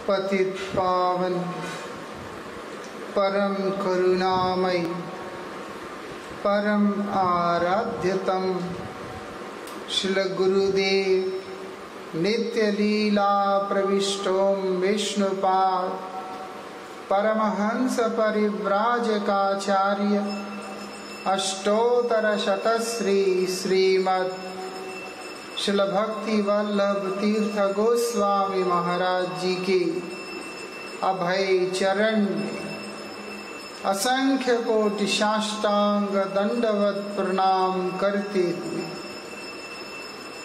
पतित पावन परम करुणामय परम आराध्यतम श्री गुरुदेव नित्य लीला प्रविष्टोम विष्णुपाद परमहंस परिव्राजकाचार्य अष्टोत्तर शतश्री श्रीमद् श्रील भक्ति वल्लभ तीर्थ गोस्वामी महाराज जी के अभय चरण में असंख्य कोटि साष्टांग दंडवत प्रणाम करते हुए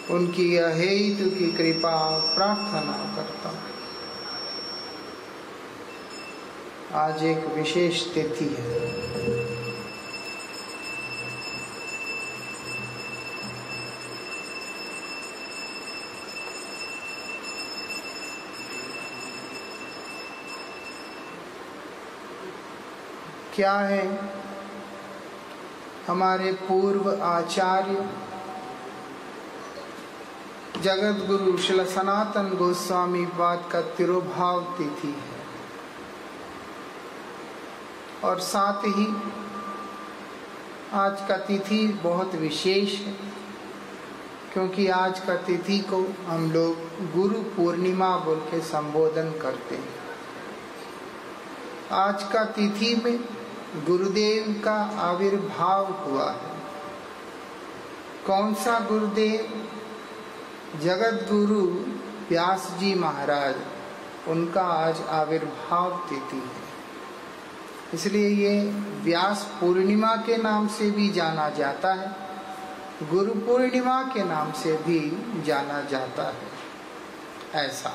उनकी अहेतु की कृपा प्रार्थना करता हूँ। आज एक विशेष तिथि है। क्या है? हमारे पूर्व आचार्य जगत गुरु श्री सनातन गोस्वामी पाद का तिरुभाव तिथि है और साथ ही आज का तिथि बहुत विशेष है, क्योंकि आज का तिथि को हम लोग गुरु पूर्णिमा बोल के संबोधन करते हैं। आज का तिथि में गुरुदेव का आविर्भाव हुआ है। कौन सा गुरुदेव? जगत गुरु व्यास जी महाराज, उनका आज आविर्भाव तिथि है। इसलिए ये व्यास पूर्णिमा के नाम से भी जाना जाता है, गुरु पूर्णिमा के नाम से भी जाना जाता है। ऐसा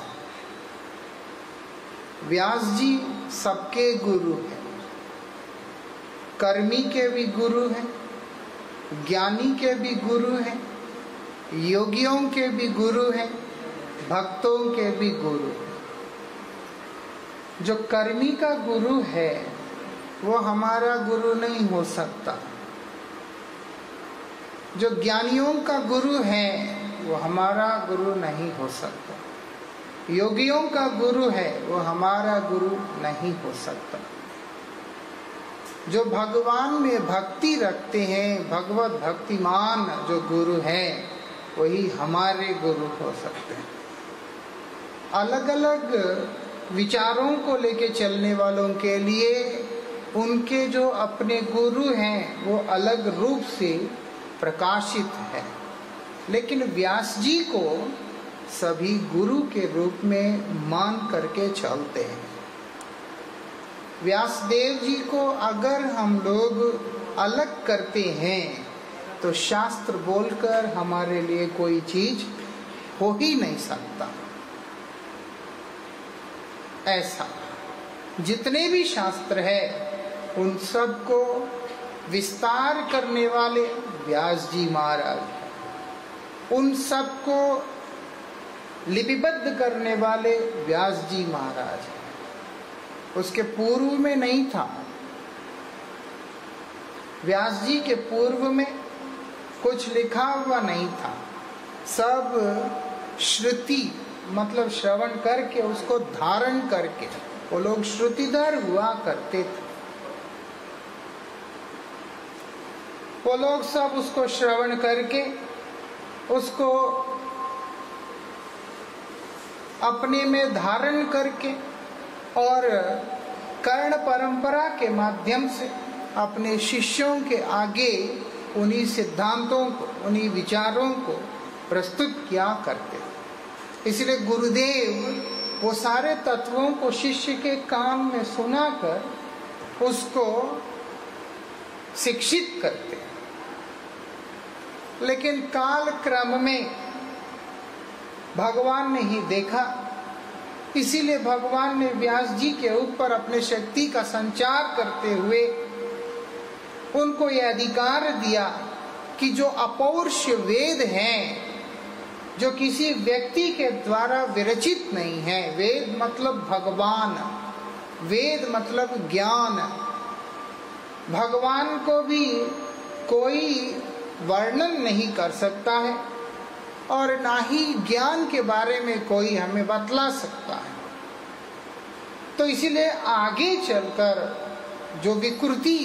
व्यास जी सबके गुरु हैं, कर्मी के भी गुरु हैं, ज्ञानी के भी गुरु हैं, योगियों के भी गुरु हैं, भक्तों के भी गुरु हैं। जो कर्मी का गुरु है वो हमारा गुरु नहीं हो सकता। जो ज्ञानियों का गुरु है वो हमारा गुरु नहीं हो सकता। योगियों का गुरु है वो हमारा गुरु नहीं हो सकता। जो भगवान में भक्ति रखते हैं, भगवत भक्तिमान जो गुरु हैं, वही हमारे गुरु हो सकते हैं। अलग अलग विचारों को लेके चलने वालों के लिए उनके जो अपने गुरु हैं वो अलग रूप से प्रकाशित है, लेकिन व्यास जी को सभी गुरु के रूप में मान करके चलते हैं। व्यासदेव जी को अगर हम लोग अलग करते हैं तो शास्त्र बोलकर हमारे लिए कोई चीज हो ही नहीं सकता। ऐसा जितने भी शास्त्र है उन सब को विस्तार करने वाले व्यास जी महाराज, उन सब को लिपिबद्ध करने वाले व्यास जी महाराज। उसके पूर्व में नहीं था। व्यास जी के पूर्व में कुछ लिखा हुआ नहीं था। सब श्रुति मतलब श्रवण करके उसको धारण करके वो लोग श्रुतिधर हुआ करते थे। वो लोग सब उसको श्रवण करके उसको अपने में धारण करके और कर्ण परंपरा के माध्यम से अपने शिष्यों के आगे उन्हीं सिद्धांतों को, उन्हीं विचारों को प्रस्तुत किया करते। इसलिए गुरुदेव वो सारे तत्वों को शिष्य के कान में सुनाकर उसको शिक्षित करते। लेकिन काल क्रम में भगवान ने ही देखा, इसीलिए भगवान ने व्यास जी के ऊपर अपने शक्ति का संचार करते हुए उनको यह अधिकार दिया कि जो अपौरुष वेद हैं, जो किसी व्यक्ति के द्वारा विरचित नहीं है, वेद मतलब भगवान, वेद मतलब ज्ञान, भगवान को भी कोई वर्णन नहीं कर सकता है और ना ही ज्ञान के बारे में कोई हमें बतला सकता है। तो इसीलिए आगे चलकर जो विकृति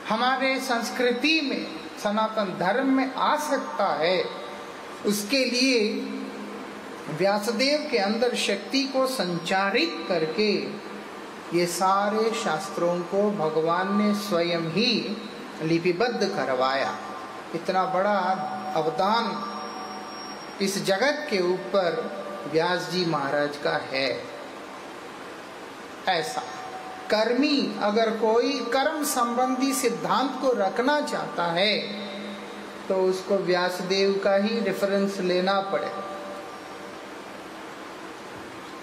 हमारे संस्कृति में, सनातन धर्म में आ सकता है, उसके लिए व्यासदेव के अंदर शक्ति को संचारित करके ये सारे शास्त्रों को भगवान ने स्वयं ही लिपिबद्ध करवाया। इतना बड़ा अवदान इस जगत के ऊपर व्यास जी महाराज का है। ऐसा कर्मी अगर कोई कर्म संबंधी सिद्धांत को रखना चाहता है तो उसको व्यासदेव का ही रेफरेंस लेना पड़ेगा।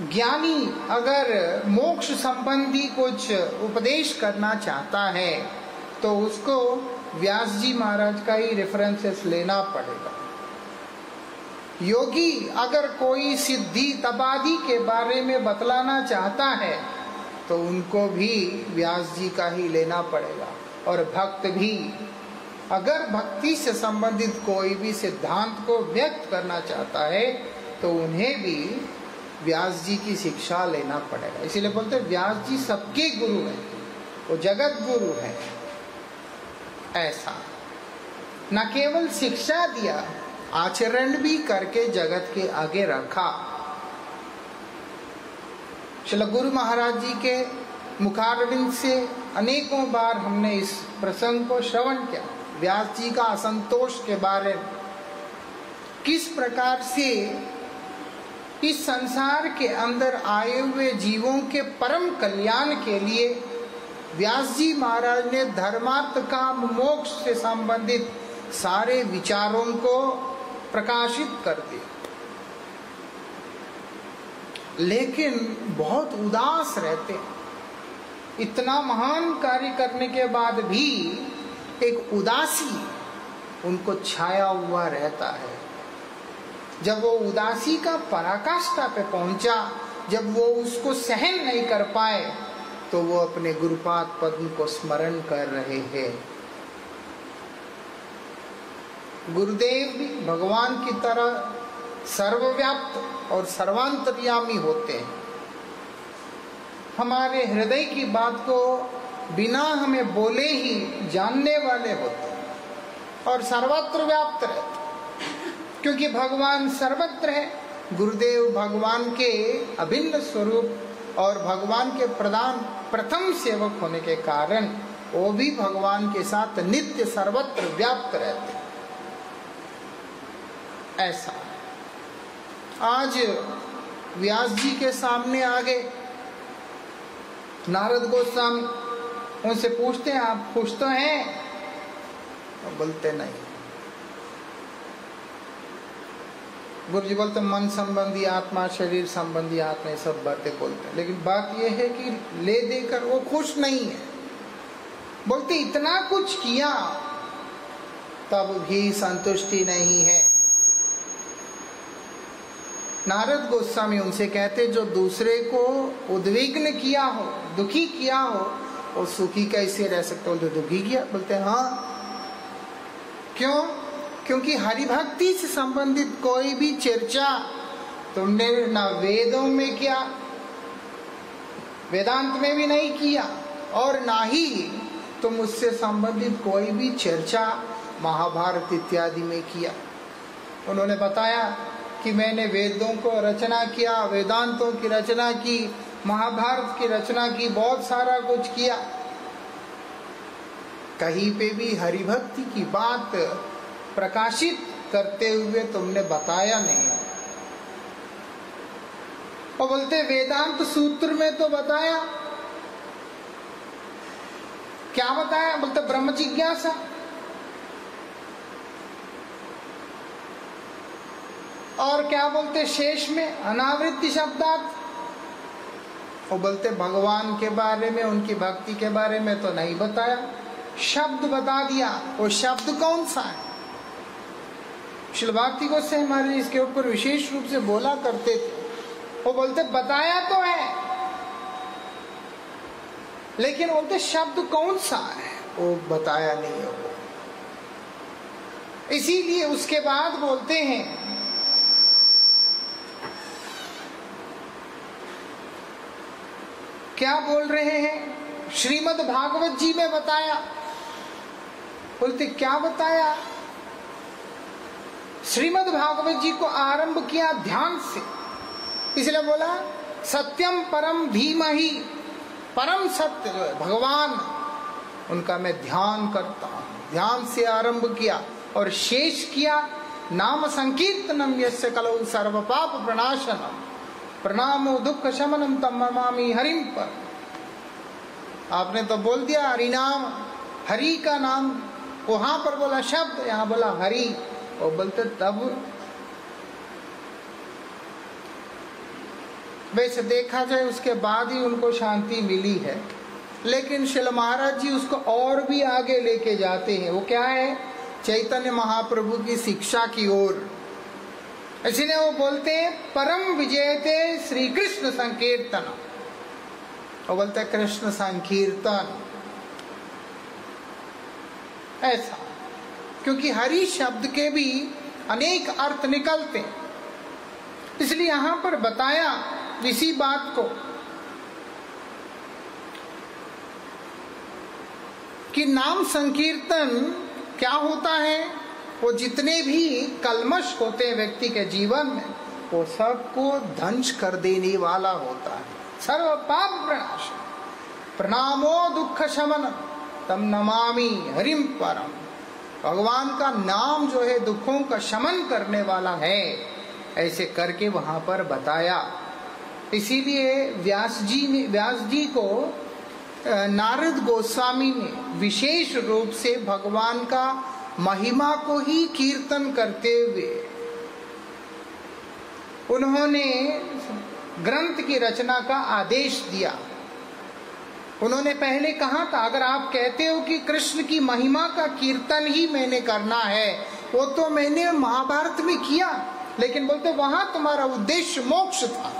ज्ञानी अगर मोक्ष संबंधी कुछ उपदेश करना चाहता है तो उसको व्यास जी महाराज का ही रेफरेंसेस लेना पड़ेगा। योगी अगर कोई सिद्धि तबादी के बारे में बतलाना चाहता है तो उनको भी व्यास जी का ही लेना पड़ेगा। और भक्त भी अगर भक्ति से संबंधित कोई भी सिद्धांत को व्यक्त करना चाहता है तो उन्हें भी व्यास जी की शिक्षा लेना पड़ेगा। इसीलिए बोलते हैं व्यास जी सबके गुरु हैं, वो जगत गुरु है। ऐसा न केवल शिक्षा दिया, आचरण भी करके जगत के आगे रखा। श्री गुरु महाराज जी के मुखारविंद से अनेकों बार हमने इस प्रसंग को श्रवण किया। व्यास जी का असंतोष के बारे में, किस प्रकार से इस संसार के अंदर आए हुए जीवों के परम कल्याण के लिए व्यास जी महाराज ने धर्मार्थ काम मोक्ष से संबंधित सारे विचारों को प्रकाशित कर दिया। लेकिन बहुत उदास रहते, इतना महान कार्य करने के बाद भी एक उदासी उनको छाया हुआ रहता है। जब वो उदासी का पराकाष्ठा पे पहुंचा, जब वो उसको सहन नहीं कर पाए तो वो अपने गुरुपाद पद्म को स्मरण कर रहे हैं। गुरुदेव भी भगवान की तरह सर्वव्याप्त और सर्वांतर्यामी होते हैं। हमारे हृदय की बात को बिना हमें बोले ही जानने वाले होते हैं और सर्वत्र व्याप्त रहते, क्योंकि भगवान सर्वत्र है। गुरुदेव भगवान के अभिन्न स्वरूप और भगवान के प्रथम सेवक होने के कारण वो भी भगवान के साथ नित्य सर्वत्र व्याप्त रहते। ऐसा आज व्यास जी के सामने आ गए नारद गोस्वामी, उनसे पूछते हैं आप खुश तो हैं? और बोलते नहीं। गुरु जी बोलते मन संबंधी आत्मा, शरीर संबंधी आत्मा, ये सब बातें बोलते हैं, लेकिन बात यह है कि ले देकर वो खुश नहीं है। बोलते इतना कुछ किया तब भी संतुष्टि नहीं है। नारद गोस्वामी उनसे कहते जो दूसरे को उद्विग्न किया हो, दुखी किया हो, वो सुखी कैसे रह सकते हो? तो दुखी किया। बोलते हाँ, क्यों? क्योंकि हरिभक्ति से संबंधित कोई भी चर्चा तुमने ना वेदों में किया, वेदांत में भी नहीं किया, और ना ही तुम उससे संबंधित कोई भी चर्चा महाभारत इत्यादि में किया। उन्होंने बताया कि मैंने वेदों को रचना किया, वेदांतों की रचना की, महाभारत की रचना की, बहुत सारा कुछ किया, कहीं पे भी हरिभक्ति की बात प्रकाशित करते हुए तुमने बताया नहीं। और बोलते वेदांत सूत्र में तो बताया। क्या बताया? बोलते ब्रह्म जिज्ञासा, और क्या बोलते शेष में अनावृत्ति शब्दार्थ। और बोलते भगवान के बारे में, उनकी भक्ति के बारे में तो नहीं बताया, शब्द बता दिया। वो शब्द कौन सा है? श्रील भक्ति गोसाई महाराज इसके ऊपर विशेष रूप से बोला करते थे। वो बोलते बताया तो है, लेकिन बोलते शब्द कौन सा है वो बताया नहीं है वो। इसीलिए उसके बाद बोलते हैं क्या बोल रहे हैं? श्रीमद् भागवत जी में बताया। बोलते क्या बताया? श्रीमद् भागवत जी को आरंभ किया ध्यान से, इसलिए बोला सत्यम परम धीमहि, परम सत्य जो है भगवान, उनका मैं ध्यान करता हूं। ध्यान से आरंभ किया और शेष किया नाम संकीर्तनम यस्य कलौ सर्व पाप प्रणाशनम प्रणामो दुख शमनम तम नमामि हरिम पर। आपने तो बोल दिया हरि नाम, हरि का नाम, वहां पर बोला शब्द, यहां बोला हरि, और बोलते तब वैसे देखा जाए उसके बाद ही उनको शांति मिली है, लेकिन श्रील महाराज जी उसको और भी आगे लेके जाते हैं। वो क्या है? चैतन्य महाप्रभु की शिक्षा की ओर। इसलिए वो बोलते हैं परम विजयते श्री कृष्ण संकीर्तन, वो बोलते हैं कृष्ण संकीर्तन ऐसा, क्योंकि हरि शब्द के भी अनेक अर्थ निकलते हैं। इसलिए यहां पर बताया इसी बात को कि नाम संकीर्तन क्या होता है। वो जितने भी कलमश होते हैं व्यक्ति के जीवन में, वो सबको ध्वंस कर देने वाला होता है। सर्व पाप प्रणाश, प्रणामो दुख शमन तम नमामि हरिम परम। भगवान का नाम जो है दुखों का शमन करने वाला है, ऐसे करके वहां पर बताया। इसीलिए व्यास जी को नारद गोस्वामी ने विशेष रूप से भगवान का महिमा को ही कीर्तन करते हुए उन्होंने ग्रंथ की रचना का आदेश दिया। उन्होंने पहले कहा था अगर आप कहते हो कि कृष्ण की महिमा का कीर्तन ही मैंने करना है, वो तो मैंने महाभारत में किया, लेकिन बोलते वहां तुम्हारा उद्देश्य मोक्ष था।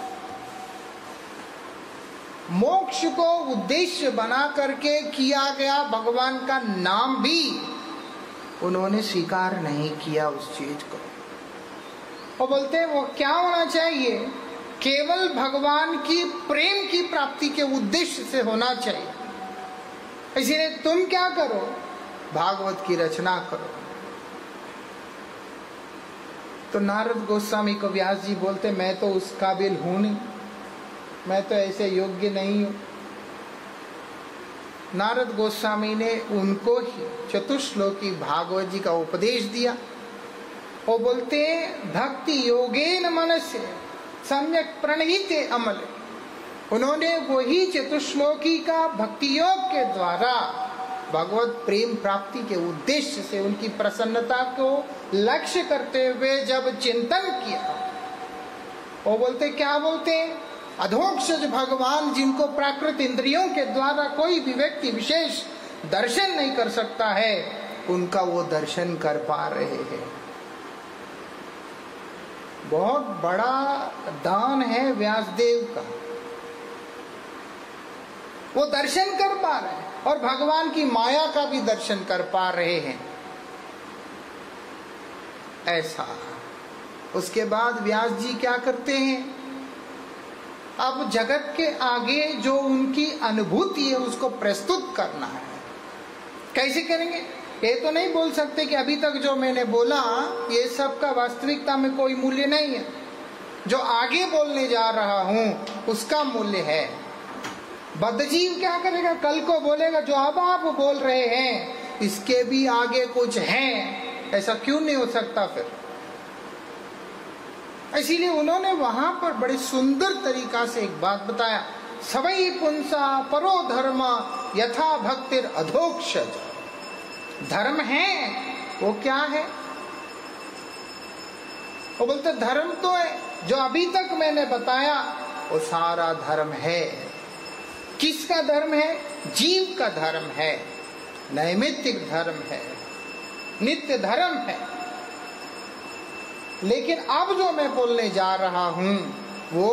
मोक्ष को उद्देश्य बना करके किया गया भगवान का नाम भी उन्होंने स्वीकार नहीं किया उस चीज को। वो बोलते हैं वो क्या होना चाहिए? केवल भगवान की प्रेम की प्राप्ति के उद्देश्य से होना चाहिए। इसीलिए तुम क्या करो? भागवत की रचना करो। तो नारद गोस्वामी को व्यास जी बोलते मैं तो उस काबिल हूं नहीं, मैं तो ऐसे योग्य नहीं हूं। नारद गोस्वामी ने उनको ही चतुश्लोकी भागवत जी का उपदेश दिया। वो बोलते भक्ति योगेन मनस्य सम्यक प्रणहिते अमल। उन्होंने वही चतुश्लोकी का भक्ति योग के द्वारा भगवत प्रेम प्राप्ति के उद्देश्य से उनकी प्रसन्नता को लक्ष्य करते हुए जब चिंतन किया, वो बोलते क्या बोलते? अधोक्षज भगवान जिनको प्राकृत इंद्रियों के द्वारा कोई भी व्यक्ति विशेष दर्शन नहीं कर सकता है, उनका वो दर्शन कर पा रहे हैं। बहुत बड़ा दान है व्यासदेव का, वो दर्शन कर पा रहे हैं और भगवान की माया का भी दर्शन कर पा रहे हैं ऐसा। उसके बाद व्यास जी क्या करते हैं? अब जगत के आगे जो उनकी अनुभूति है उसको प्रस्तुत करना है। कैसे करेंगे? ये तो नहीं बोल सकते कि अभी तक जो मैंने बोला ये सब का वास्तविकता में कोई मूल्य नहीं है, जो आगे बोलने जा रहा हूं उसका मूल्य है। बद्धजीव क्या करेगा? कल को बोलेगा जो अब आप बोल रहे हैं इसके भी आगे कुछ है, ऐसा क्यों नहीं हो सकता फिर? इसीलिए उन्होंने वहां पर बड़े सुंदर तरीका से एक बात बताया, सवै पुंसा परो धर्म यथा भक्तिर अधोक्षज। धर्म है वो क्या है? वो बोलते धर्म तो है जो अभी तक मैंने बताया वो सारा धर्म है। किसका धर्म है? जीव का धर्म है, नैमित्तिक धर्म है, नित्य धर्म है। लेकिन अब जो मैं बोलने जा रहा हूं वो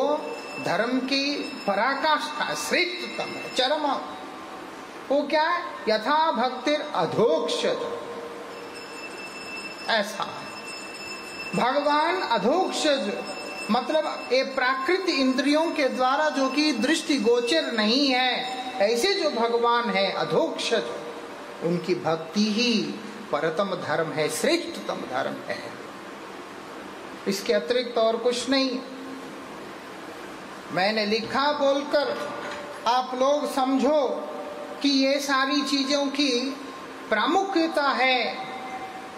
धर्म की पराकाष्ठा श्रेष्ठतम है, चरम। वो क्या है? यथा भक्तिर अधोक्षज। ऐसा भगवान अधोक्षज मतलब ये प्राकृत इंद्रियों के द्वारा जो कि दृष्टि गोचर नहीं है, ऐसे जो भगवान है अधोक्षज, उनकी भक्ति ही परतम धर्म है, श्रेष्ठतम धर्म है। इसके अतिरिक्त और कुछ नहीं। मैंने लिखा बोलकर आप लोग समझो कि ये सारी चीजों की प्रामुख्यता है।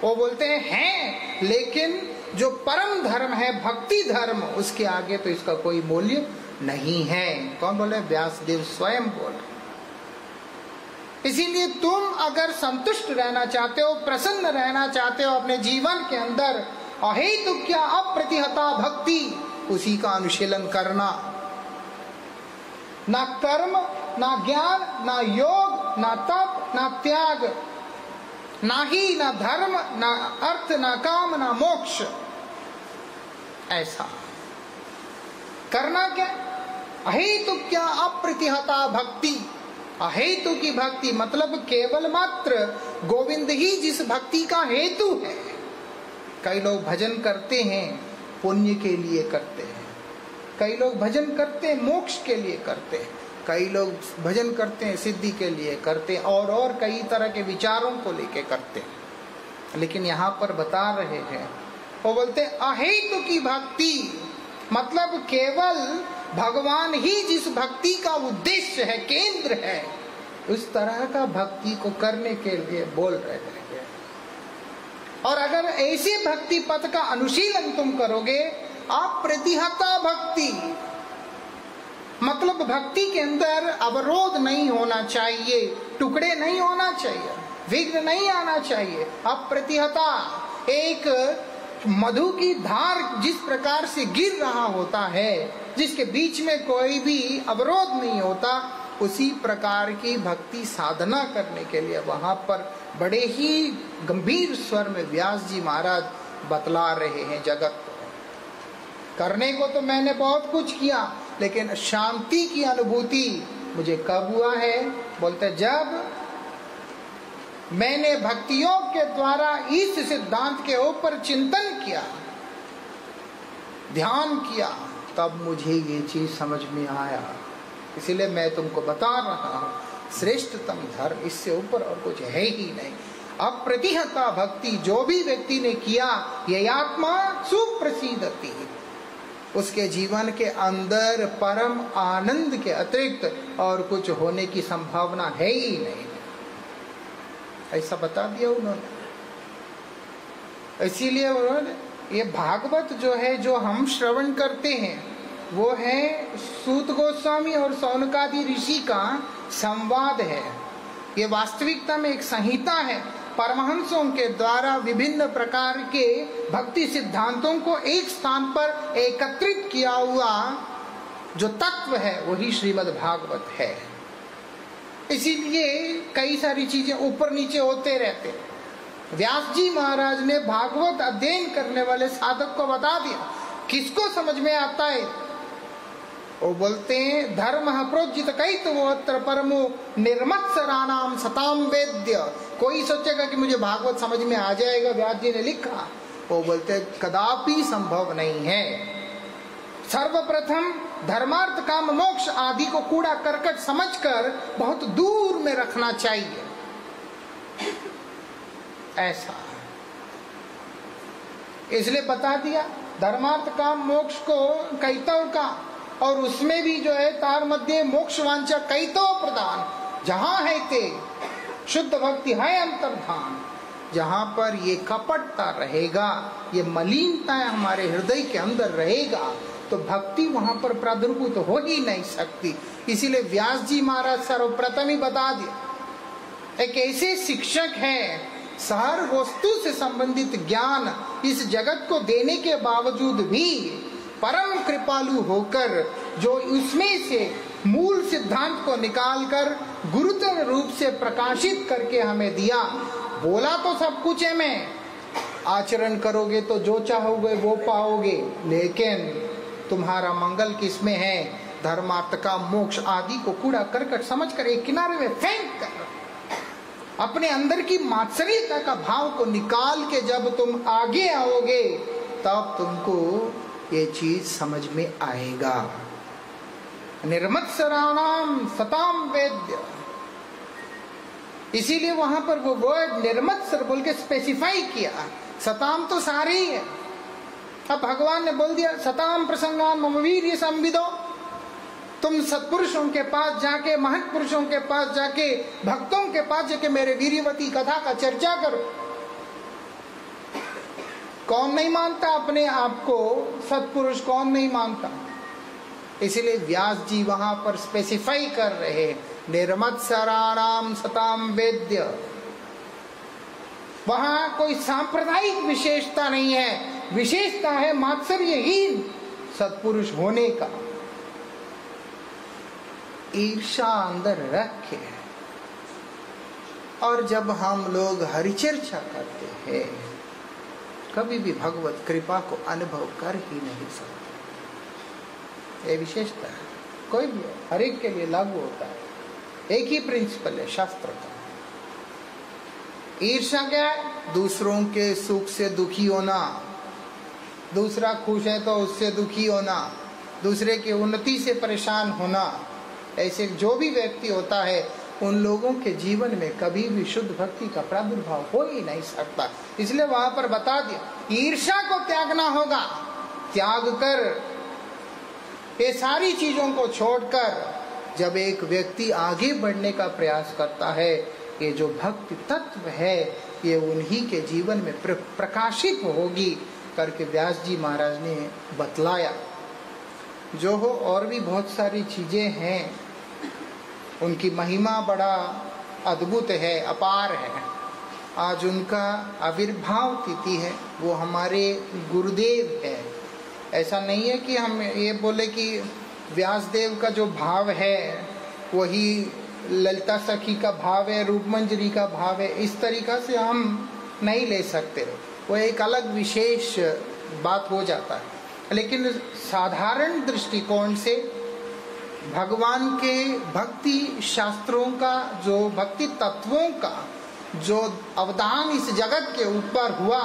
वो बोलते हैं लेकिन जो परम धर्म है भक्ति धर्म, उसके आगे तो इसका कोई मूल्य नहीं है। कौन बोले? व्यासदेव स्वयं बोल। इसीलिए तुम अगर संतुष्ट रहना चाहते हो, प्रसन्न रहना चाहते हो अपने जीवन के अंदर, अहेतु क्या अप्रतिहता भक्ति, उसी का अनुशीलन करना। ना कर्म, ना ज्ञान, ना योग, ना तप, ना त्याग, ना ही ना धर्म, ना अर्थ, ना काम, ना मोक्ष। ऐसा करना क्या? अहेतु क्या अप्रतिहता भक्ति। अहेतु की भक्ति मतलब केवल मात्र गोविंद ही जिस भक्ति का हेतु है। कई लोग भजन करते हैं पुण्य के लिए करते हैं, कई लोग भजन करते हैं मोक्ष के लिए करते हैं, कई लोग भजन करते हैं सिद्धि के लिए करते हैं, और कई तरह के विचारों को लेके करते हैं। लेकिन यहाँ पर बता रहे हैं, वो बोलते हैं अहेतु की भक्ति मतलब केवल भगवान ही जिस भक्ति का उद्देश्य है, केंद्र है, उस तरह का भक्ति को करने के लिए बोल रहे हैं। और अगर ऐसे भक्ति पथ का अनुशीलन तुम करोगे, अप्रतिहता भक्ति मतलब भक्ति के अंदर अवरोध नहीं होना चाहिए, टुकड़े नहीं होना चाहिए, विघ्न नहीं आना चाहिए। अप्रतिहता एक मधु की धार जिस प्रकार से गिर रहा होता है, जिसके बीच में कोई भी अवरोध नहीं होता, उसी प्रकार की भक्ति साधना करने के लिए वहां पर बड़े ही गंभीर स्वर में व्यास जी महाराज बतला रहे हैं जगत को। करने को तो मैंने बहुत कुछ किया, लेकिन शांति की अनुभूति मुझे कब हुआ है? बोलते जब मैंने भक्तियों के द्वारा इस सिद्धांत के ऊपर चिंतन किया, ध्यान किया, तब मुझे ये चीज समझ में आया। इसीलिए मैं तुमको बता रहा हूं, श्रेष्ठतम धर्म इससे ऊपर और कुछ है ही नहीं। अप्रतिहता भक्ति जो भी व्यक्ति ने किया, ये आत्मा सुप्रसिद्धति, उसके जीवन के अंदर परम आनंद के अतिरिक्त और कुछ होने की संभावना है ही नहीं। ऐसा बता दिया उन्होंने। इसीलिए उन्होंने ये भागवत जो है, जो हम श्रवण करते हैं, वो है सूत गोस्वामी और सौनकादि ऋषि का संवाद है। ये वास्तविकता में एक संहिता है, परमहंसों के द्वारा विभिन्न प्रकार के भक्ति सिद्धांतों को एक स्थान पर एकत्रित किया हुआ जो तत्व है, वही श्रीमद् भागवत है। इसीलिए कई सारी चीजें ऊपर नीचे होते रहते। व्यास जी महाराज ने भागवत अध्ययन करने वाले साधक को बता दिया, किसको समझ में आता है? वो बोलते हैं धर्म प्रोज्जित कैतवोत्र परमो निर्मत्सराणाम सताम वेद्य। कोई सोचेगा कि मुझे भागवत समझ में आ जाएगा, व्यास जी ने लिखा, वो बोलते कदापि संभव नहीं है। सर्वप्रथम धर्मार्थ काम मोक्ष आदि को कूड़ा करकट समझकर बहुत दूर में रखना चाहिए। ऐसा इसलिए बता दिया धर्मार्थ काम मोक्ष को कैतव का, और उसमें भी जो है तार मध्य मोक्ष वांछा कैतव प्रदान, जहां है ते शुद्ध भक्ति है अंतर्धान। जहां पर ये कपटता रहेगा, ये मलिनता हमारे हृदय के अंदर रहेगा, तो भक्ति वहां पर प्रादुर्भूत हो ही नहीं सकती। इसीलिए व्यास जी महाराज सर्वप्रथम ही बता दिया, एक ऐसे शिक्षक है, हर वस्तु से संबंधित ज्ञान इस जगत को देने के बावजूद भी परम कृपालु होकर जो उसमें से मूल सिद्धांत को निकालकर गुरुतर रूप से प्रकाशित करके हमें दिया। बोला तो सब कुछ है, मैं आचरण करोगे तो जो चाहोगे वो पाओगे, लेकिन तुम्हारा मंगल किसमें है? धर्मार्थ का मोक्ष आदि को कूड़ा करकट समझकर एक किनारे में फेंक कर अपने अंदर की मात्सर्यता का भाव को निकाल के जब तुम आगे आओगे, तब तुमको ये चीज समझ में आएगा। निर्मत्सराणाम सताम वेद्य, इसीलिए वहां पर वो वर्ड निर्मत्सर बोल के स्पेसिफाई किया। सताम तो सारे ही है। अब भगवान ने बोल दिया सताम प्रसंगान मम वीर्य संविदो, तुम सत्पुरुषों के पास जाके, महत् पुरुषों के पास जाके, भक्तों के पास जाके मेरे वीर्यवती कथा का चर्चा करो। कौन नहीं मानता अपने आप को सत्पुरुष, कौन नहीं मानता। इसलिए व्यास जी वहां पर स्पेसिफाई कर रहे निर्मत्सराणाम सताम वेद्य। वहां कोई सांप्रदायिक विशेषता नहीं है, विशेषता है मात्सर्यहीन सत्पुरुष होने का। ईर्षा अंदर रखे। और जब हम लोग हरिचर्चा करते हैं, कभी भी भगवत कृपा को अनुभव कर ही नहीं सकते। ये विशेषता है, कोई भी हर एक के लिए लागू होता है। एक ही प्रिंसिपल है शास्त्र का। ईर्ष्या क्या है? दूसरों के सुख से दुखी होना, दूसरा खुश है तो उससे दुखी होना, दूसरे की उन्नति से परेशान होना। ऐसे जो भी व्यक्ति होता है, उन लोगों के जीवन में कभी भी शुद्ध भक्ति का प्रादुर्भाव हो ही नहीं सकता। इसलिए वहां पर बता दिया ईर्ष्या को त्यागना होगा। त्याग कर, ये सारी चीजों को छोड़कर जब एक व्यक्ति आगे बढ़ने का प्रयास करता है, ये जो भक्ति तत्व है ये उन्हीं के जीवन में प्रकाशित होगी करके व्यास जी महाराज ने बतलाया। जो हो और भी बहुत सारी चीजें हैं, उनकी महिमा बड़ा अद्भुत है, अपार है। आज उनका आविर्भाव तिथि है, वो हमारे गुरुदेव है। ऐसा नहीं है कि हम ये बोले कि व्यासदेव का जो भाव है वही ललिता सखी का भाव है, रूपमंजरी का भाव है, इस तरीका से हम नहीं ले सकते। वो एक अलग विशेष बात हो जाता है। लेकिन साधारण दृष्टिकोण से भगवान के भक्ति शास्त्रों का, जो भक्ति तत्वों का जो अवदान इस जगत के ऊपर हुआ,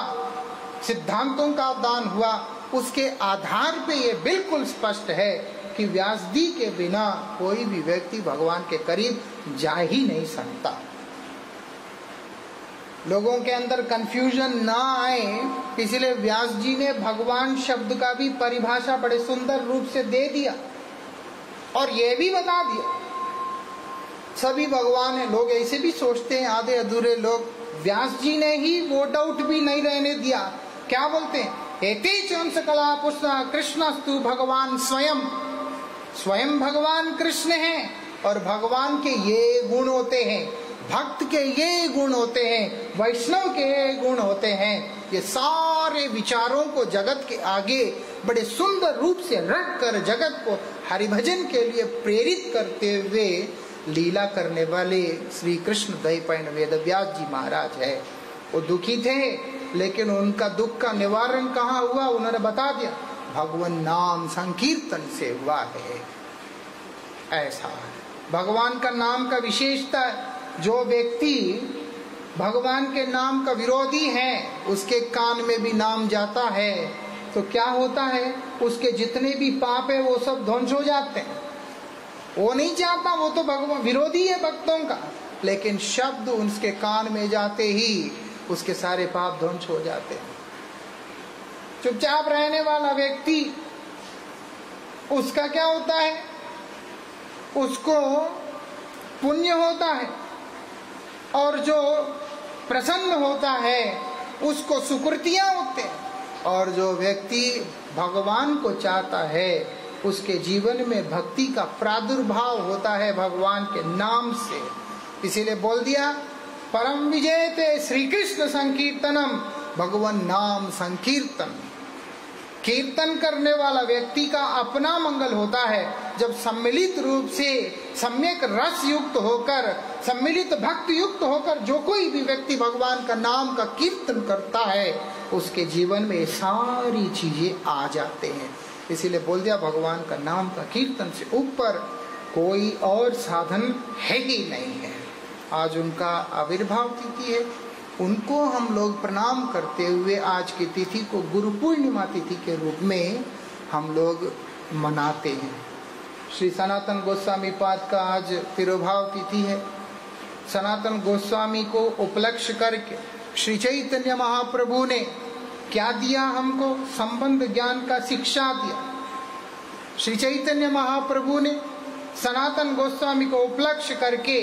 सिद्धांतों का अवदान हुआ, उसके आधार पे ये बिल्कुल स्पष्ट है कि व्यास जी के बिना कोई भी व्यक्ति भगवान के करीब जा ही नहीं सकता। लोगों के अंदर कंफ्यूजन ना आए, इसलिए व्यास जी ने भगवान शब्द का भी परिभाषा बड़े सुंदर रूप से दे दिया और ये भी बता दिया सभी भगवान है। लोग ऐसे भी सोचते हैं, आधे अधूरे लोग, व्यास जी ने ही वो डाउट भी नहीं रहने दिया। क्या बोलते हैं? एते चंस कला पुष्णा कृष्णस्तु भगवान स्वयं। स्वयं भगवान कृष्ण हैं और भगवान के ये गुण होते हैं, भक्त के ये गुण होते हैं, वैष्णव के ये गुण होते हैं। ये सारे विचारों को जगत के आगे बड़े सुंदर रूप से रख कर जगत को हरिभजन के लिए प्रेरित करते हुए लीला करने वाले श्री कृष्ण द्वैपायन वेद व्यास जी महाराज है। वो दुखी थे, लेकिन उनका दुख का निवारण कहाँ हुआ? उन्होंने बता दिया, भगवान नाम संकीर्तन से हुआ है। ऐसा भगवान का नाम का विशेषता, जो व्यक्ति भगवान के नाम का विरोधी है उसके कान में भी नाम जाता है तो क्या होता है? उसके जितने भी पाप है वो सब ध्वंस हो जाते हैं। वो नहीं चाहता, वो तो भगवान विरोधी है भक्तों का, लेकिन शब्द उसके कान में जाते ही उसके सारे पाप ध्वंस हो जाते हैं। चुपचाप रहने वाला व्यक्ति, उसका क्या होता है? उसको पुण्य होता है, और जो प्रसन्न होता है उसको सुकृतियां होते हैं। और जो व्यक्ति भगवान को चाहता है उसके जीवन में भक्ति का प्रादुर्भाव होता है भगवान के नाम से। इसीलिए बोल दिया परम विजयते श्री कृष्ण संकीर्तनम, भगवान नाम संकीर्तन। कीर्तन करने वाला व्यक्ति का अपना मंगल होता है जब सम्मिलित रूप से सम्यक रस युक्त होकर, सम्मिलित भक्ति युक्त होकर जो कोई भी व्यक्ति भगवान का नाम का कीर्तन करता है उसके जीवन में सारी चीजें आ जाते हैं। इसीलिए बोल दिया भगवान का नाम का कीर्तन से ऊपर कोई और साधन है ही नहीं है। आज उनका आविर्भाव तिथि है, उनको हम लोग प्रणाम करते हुए आज की तिथि को गुरु पूर्णिमा तिथि के रूप में हम लोग मनाते हैं। श्री सनातन गोस्वामी पाद का आज तिरुभाव तिथि है। सनातन गोस्वामी को उपलक्ष्य करके श्री चैतन्य महाप्रभु ने क्या दिया हमको? संबंध ज्ञान का शिक्षा दिया। श्री चैतन्य महाप्रभु ने सनातन गोस्वामी को उपलक्ष्य करके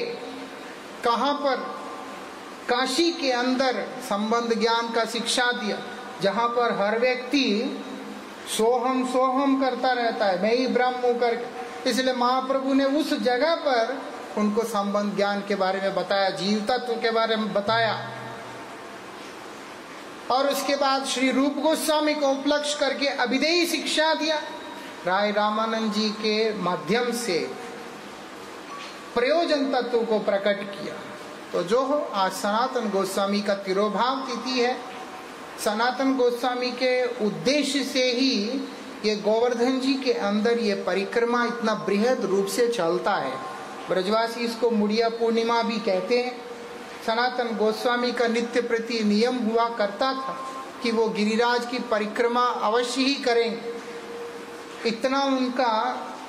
कहाँ पर? काशी के अंदर संबंध ज्ञान का शिक्षा दिया, जहाँ पर हर व्यक्ति सोहम सोहम करता रहता है, मैं ही ब्रह्म हूँ करके। इसलिए महाप्रभु ने उस जगह पर उनको संबंध ज्ञान के बारे में बताया, जीव तत्व के बारे में बताया। और उसके बाद श्री रूप गोस्वामी को उपलक्ष्य करके अभिधेय शिक्षा दिया। राय रामानंद जी के माध्यम से प्रयोजन तत्व को प्रकट किया। तो जो हो, आज सनातन गोस्वामी का तिरोभाव तिथि है। सनातन गोस्वामी के उद्देश्य से ही ये गोवर्धन जी के अंदर ये परिक्रमा इतना बृहद रूप से चलता है। ब्रजवासी इसको मुड़िया पूर्णिमा भी कहते हैं। सनातन गोस्वामी का नित्य प्रति नियम हुआ करता था कि वो गिरिराज की परिक्रमा अवश्य ही करेंगे। इतना उनका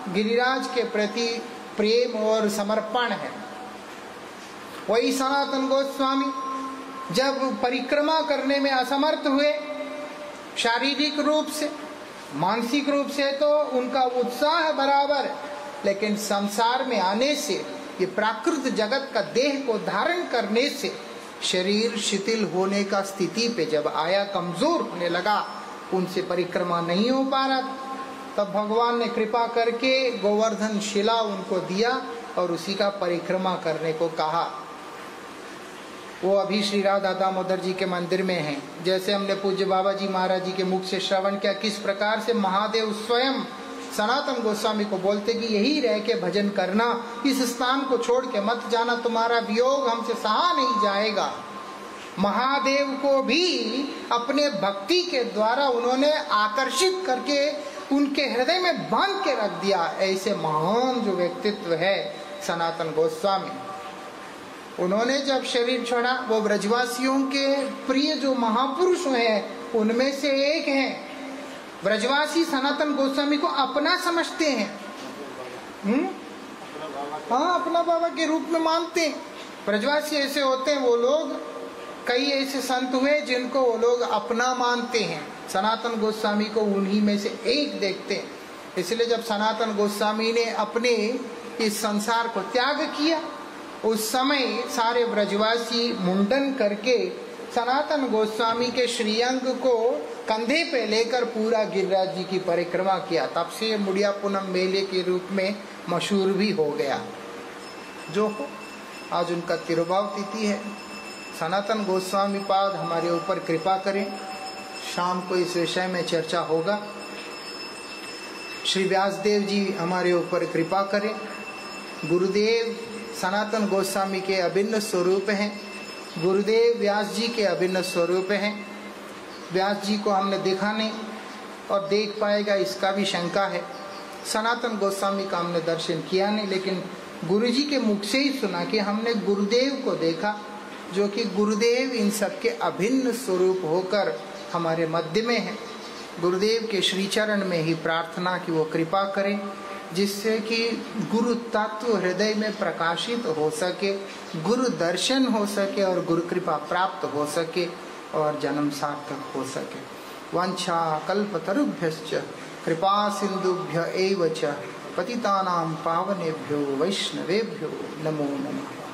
गिरिराज के प्रति प्रेम और समर्पण है। वही सनातन गोस्वामी जब परिक्रमा करने में असमर्थ हुए, शारीरिक रूप से, मानसिक रूप से तो उनका उत्साह बराबर, लेकिन संसार में आने से, ये प्राकृत जगत का देह को धारण करने से शरीर शिथिल होने का स्थिति पे जब आया, कमजोर होने लगा, उनसे परिक्रमा नहीं हो पा रहा। तब भगवान ने कृपा करके गोवर्धन शिला उनको दिया और उसी का परिक्रमा करने को कहा। वो अभी श्री राधा दामोदर जी के मंदिर में है। जैसे हमने पूज्य बाबा जी महाराज जी के मुख से श्रवण किया, किस प्रकार से महादेव स्वयं सनातन गोस्वामी को बोलते कि यही रह के भजन करना, इस स्थान को छोड़ के मत जाना, तुम्हारा वियोग हमसे सहा नहीं जाएगा। महादेव को भी अपने भक्ति के द्वारा उन्होंने आकर्षित करके उनके हृदय में बांध के रख दिया। ऐसे महान जो व्यक्तित्व है सनातन गोस्वामी, उन्होंने जब शरीर छोड़ा, वो ब्रजवासियों के प्रिय जो महापुरुष हैं उनमें से एक हैं। ब्रजवासी सनातन गोस्वामी को अपना समझते हैं, हाँ, अपना बाबा के रूप में मानते हैं। ब्रजवासी ऐसे होते हैं, वो लोग, कई ऐसे संत हुए जिनको वो लोग अपना मानते हैं। सनातन गोस्वामी को उन्हीं में से एक देखते हैं। इसलिए जब सनातन गोस्वामी ने अपने इस संसार को त्याग किया, उस समय सारे ब्रजवासी मुंडन करके सनातन गोस्वामी के श्रीअंग को कंधे पे लेकर पूरा गिरिराज जी की परिक्रमा किया। तब से मुड़िया पूनम मेले के रूप में मशहूर भी हो गया। जो हो, आज उनका तिरुभाव तिथि है। सनातन गोस्वामी पाद हमारे ऊपर कृपा करें। शाम को इस विषय में चर्चा होगा। श्री व्यासदेव जी हमारे ऊपर कृपा करें। गुरुदेव सनातन गोस्वामी के अभिन्न स्वरूप हैं। गुरुदेव व्यास जी के अभिन्न स्वरूप हैं। व्यास जी को हमने देखा नहीं और देख पाएगा इसका भी शंका है। सनातन गोस्वामी का हमने दर्शन किया नहीं, लेकिन गुरु जी के मुख से ही सुना कि हमने गुरुदेव को देखा, जो कि गुरुदेव इन सब के अभिन्न स्वरूप होकर हमारे मध्य में है। गुरुदेव के श्री चरण में ही प्रार्थना कि वो कृपा करें, जिससे कि गुरु तत्व हृदय में प्रकाशित हो सके, गुरु दर्शन हो सके और गुरु कृपा प्राप्त हो सके और जन्म सार्थक हो सके। वंशा कल्पतरुभ्यश्च कृपा सिंधुभ्य एव च पतितानां पावनेभ्यो वैष्णवेभ्यो नमो नमः।